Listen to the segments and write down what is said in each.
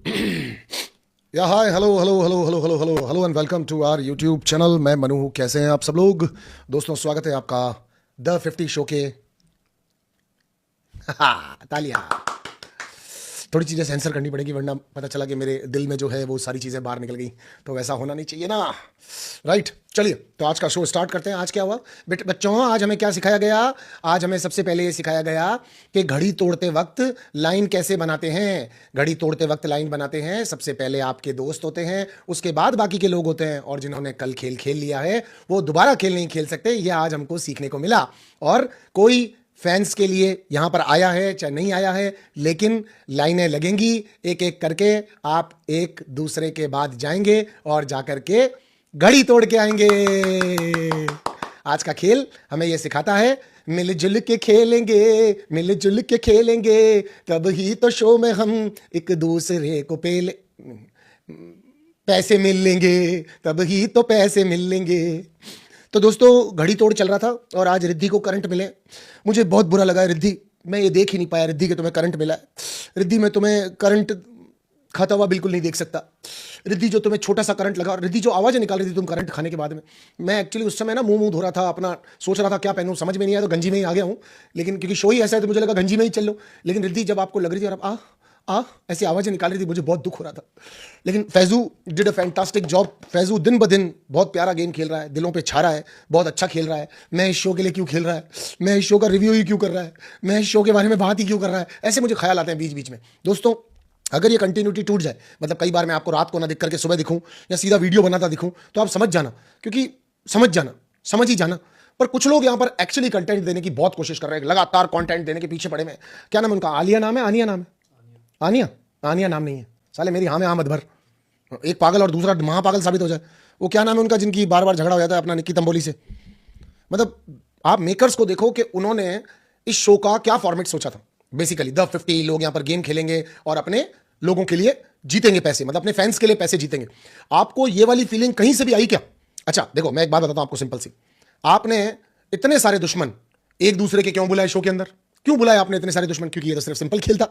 या hi hello hello hello hello hello hello hello and welcome to our YouTube channel. मैं मनु हूँ। कैसे हैं आप सब लोग? दोस्तों, स्वागत है आपका द 50 शो के। तालियां। थोड़ी चीज़ें सेंसर करनी पड़ेगी, वरना पता चला कि मेरे दिल में जो है वो सारी चीज़ें बाहर निकल गई, तो वैसा होना नहीं चाहिए ना। राइट, चलिए तो आज का शो स्टार्ट करते हैं। आज क्या हुआ बच्चों? आज हमें क्या सिखाया गया? आज हमें सबसे पहले ये सिखाया गया कि घड़ी तोड़ते वक्त लाइन कैसे बनाते हैं। घड़ी तोड़ते वक्त लाइन बनाते हैं, सबसे पहले आपके दोस्त होते हैं, उसके बाद बाकी के लोग होते हैं, और जिन्होंने कल खेल खेल लिया है वो दोबारा खेल नहीं खेल सकते। ये आज हमको सीखने को मिला। और कोई फैंस के लिए यहां पर आया है चाहे नहीं आया है, लेकिन लाइनें लगेंगी, एक एक करके आप एक दूसरे के बाद जाएंगे और जाकर के घड़ी तोड़ के आएंगे। आज का खेल हमें यह सिखाता है, मिलजुल के खेलेंगे, मिलजुल के खेलेंगे, तब ही तो शो में हम एक दूसरे को पैसे मिल लेंगे, तब ही तो पैसे मिल लेंगे। तो दोस्तों, घड़ी तोड़ चल रहा था और आज रिद्धि को करंट मिले। मुझे बहुत बुरा लगा। रिद्धि, मैं ये देख ही नहीं पाया रिद्धि कि तुम्हें करंट मिला है। रिद्धि, मैं तुम्हें करंट खाता हुआ बिल्कुल नहीं देख सकता। रिद्धि, जो तुम्हें छोटा सा करंट लगा, और रिद्धि जो आवाज़ निकाल रही थी तुम करंट खाने के बाद में, मैं एक्चुअली उस समय ना मुंह धो रहा था अपना, सोच रहा था क्या पहनूं, समझ में नहीं आया तो गंजी में ही आ गया हूं। लेकिन क्योंकि शो ही ऐसा है तो मुझे लगा गंजी में ही चल लो। लेकिन रिद्धि जब आपको लग रही थी और आप ऐसी आवाज़ें निकाल रही थी, मुझे बहुत दुख हो रहा था। लेकिन Faizu did a fantastic job. Faizu दिन ब दिन बहुत प्यारा गेम खेल रहा है, दिलों पे छा रहा है, बहुत अच्छा खेल रहा है। मैं इस शो के लिए क्यों खेल रहा है, मैं इस शो का रिव्यू ही क्यों कर रहा है, मैं इस शो के बारे में बात ही क्यों कर रहा है, ऐसे मुझे ख्याल आते हैं बीच बीच में। दोस्तों, अगर ये कंटिन्यूटी टूट जाए, मतलब कई बार मैं आपको रात को ना दिख करके सुबह दिखूं या सीधा वीडियो बनाता दिखूं, तो आप समझ जाना, क्योंकि समझ ही जाना। पर कुछ लोग यहां पर एक्चुअली कंटेंट देने की बहुत कोशिश कर रहे हैं, लगातार कंटेंट देने के पीछे पड़े हैं। क्या नाम है उनका? आलिया नाम है, आनिया नाम है? आनिया। आनिया नाम नहीं है साले, मेरी हाँ में हाँ मत भर। एक पागल और दूसरा महापागल साबित हो जाए। वो क्या नाम है उनका जिनकी बार बार झगड़ा हो जाता है अपना, निक्की तंबोली से? मतलब आप मेकर्स को देखो कि उन्होंने इस शो का क्या फॉर्मेट सोचा था। बेसिकली द 50 लोग यहां पर गेम खेलेंगे और अपने लोगों के लिए जीतेंगे पैसे, मतलब अपने फैंस के लिए पैसे जीतेंगे। आपको ये वाली फीलिंग कहीं से भी आई क्या? अच्छा देखो, मैं एक बात बताता हूं आपको सिंपल सी। आपने इतने सारे दुश्मन एक दूसरे के क्यों बुलाए शो के अंदर? क्यों बुलाया आपने इतने सारे दुश्मन? क्योंकि ये तो सिर्फ सिंपल खेल था।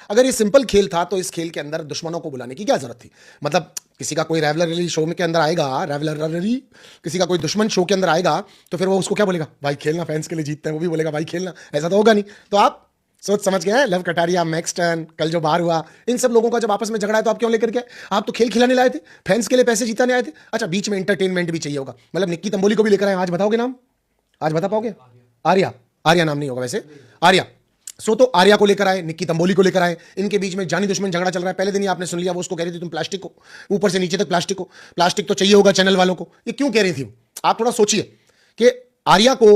अगर ये सिंपल खेल था तो इस खेल के अंदर दुश्मनों को बुलाने की क्या जरूरत थी? मतलब किसी का कोई रेवलरी शो में के अंदर आएगा, रेवलरी किसी का कोई दुश्मन शो के अंदर आएगा, तो फिर वो उसको क्या बोलेगा? भाई खेलना, फैंस के लिए जीतते हैं। वो भी बोलेगा भाई खेलना। ऐसा तो होगा नहीं। तो आप सोच समझ गए हैं? लव कटारिया, मैक्स टर्न, कल जो बाहर हुआ, इन सब लोगों का जब आपस में झगड़ा है तो आप क्यों लेकर के? आप तो खेल खिलाने लाए थे, फैंस के लिए पैसे जीताने आए थे। अच्छा, बीच में एंटरटेनमेंट भी चाहिए होगा, मतलब निक्की तंबोली को भी लेकर आए। आज बताओगे नाम? आज बता पाओगे? आर्या। आर्या नाम नहीं होगा वैसे, आर्या। तो आर्या को लेकर आए, निक्की तंबोली को लेकर आए। इनके बीच में जानी दुश्मन झगड़ा चल रहा है। पहले दिन ही आपने सुन लिया, वो उसको कह रही थी तुम प्लास्टिक को, ऊपर से नीचे तक प्लास्टिक को। प्लास्टिक तो चाहिए होगा चैनल वालों को। ये क्यों कह रही थी? आप थोड़ा सोचिए कि आर्या को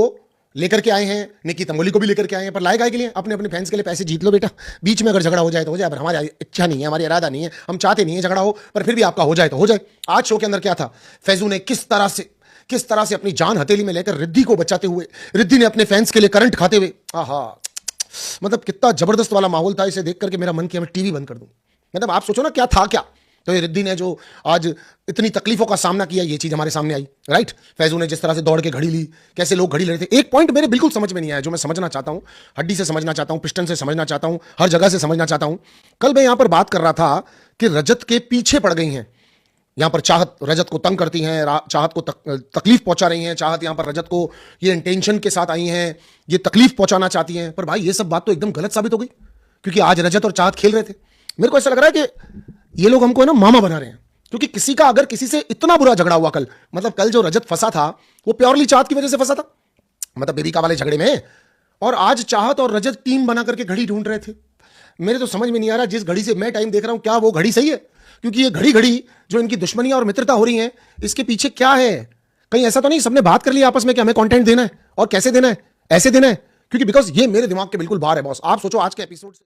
लेकर के आए हैं, निक्की तंबोली को भी लेकर के आए हैं, पर लाए गाय के लिए अपने अपने फैंस के लिए पैसे जीत लो बेटा। बीच में अगर झगड़ा हो जाए तो हो जाए, पर हमारी इच्छा नहीं है, हमारी इरादा नहीं है, हम चाहते नहीं है झगड़ा हो, पर फिर भी आपका हो जाए तो हो जाए। आज शो के अंदर क्या था? फैजू ने किस तरह से अपनी जान हथेली में लेकर रिद्धि को बचाते हुए, रिद्धि ने अपने फैंस के लिए करंट खाते हुए, आहा, मतलब कितना जबरदस्त वाला माहौल था। इसे देख करके मेरा मन किया मैं टीवी बंद कर दूं। मतलब आप सोचो ना क्या था क्या। तो ये रिद्धि ने जो आज इतनी तकलीफों का सामना किया, ये चीज हमारे सामने आई। राइट, फैजू ने जिस तरह से दौड़ के घड़ी ली, कैसे लोग घड़ी ले रहे थे। एक पॉइंट मेरे बिल्कुल समझ में नहीं आया, जो मैं समझना चाहता हूं, हड्डी से समझना चाहता हूं, पिस्टन से समझना चाहता हूं, हर जगह से समझना चाहता हूं। कल मैं यहां पर बात कर रहा था कि रजत के पीछे पड़ गई हैं यहां पर। चाहत रजत को तंग करती हैं, चाहत को तकलीफ पहुंचा रही हैं। चाहत यहां पर रजत को ये इंटेंशन के साथ आई हैं, ये तकलीफ पहुंचाना चाहती हैं। पर भाई ये सब बात तो एकदम गलत साबित हो गई, क्योंकि आज रजत और चाहत खेल रहे थे। मेरे को ऐसा लग रहा है कि ये लोग हमको है ना मामा बना रहे हैं, क्योंकि किसी का अगर किसी से इतना बुरा झगड़ा हुआ कल, मतलब कल जो रजत फंसा था वो प्योरली चाहत की वजह से फंसा था, मतलब बेबिका वाले झगड़े में। और आज चाहत और रजत टीम बना करके घड़ी ढूंढ रहे थे। मेरे तो समझ में नहीं आ रहा, जिस घड़ी से मैं टाइम देख रहा हूं क्या वो घड़ी सही है? क्योंकि ये घड़ी घड़ी जो इनकी दुश्मनियां और मित्रता हो रही है, इसके पीछे क्या है? कहीं ऐसा तो नहीं सबने बात कर लिया आपस में कि हमें कंटेंट देना है और कैसे देना है, ऐसे देना है? क्योंकि बिकॉज ये मेरे दिमाग के बिल्कुल बाहर है बॉस। आप सोचो आज के एपिसोड से